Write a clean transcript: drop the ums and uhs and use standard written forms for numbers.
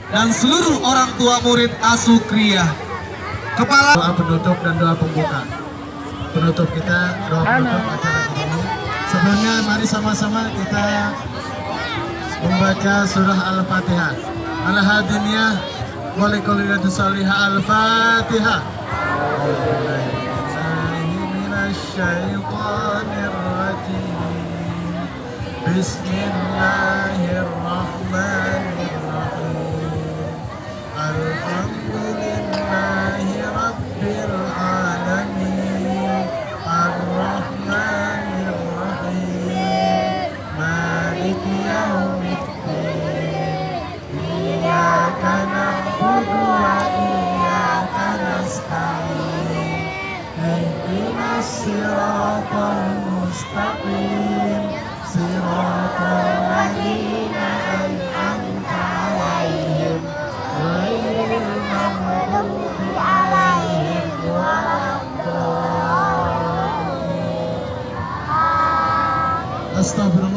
dan seluruh orang tua murid Asukriya. Kepala doa penutup dan doa pembuka. Penutup kita, doa penutup acara ini. Sebelumnya mari sama-sama kita membaca surah Al-Fatihah. Al-Hadiniyah Walikulliyatus salihah Al-Fatihah. Bismillahirrahmanirrahim. Alhamdulillahi Rabbil Alamin. Ar-Rahmanir-Rahim. Maliki Yaumiddin. Iyyaka na'budu wa iyyaka nasta'in. Ihdinas siratal mustaqim. Siratal ladzina an'amta 'alaihim ghairil maghdubi 'alaihim waladdallin. Astagfirullah.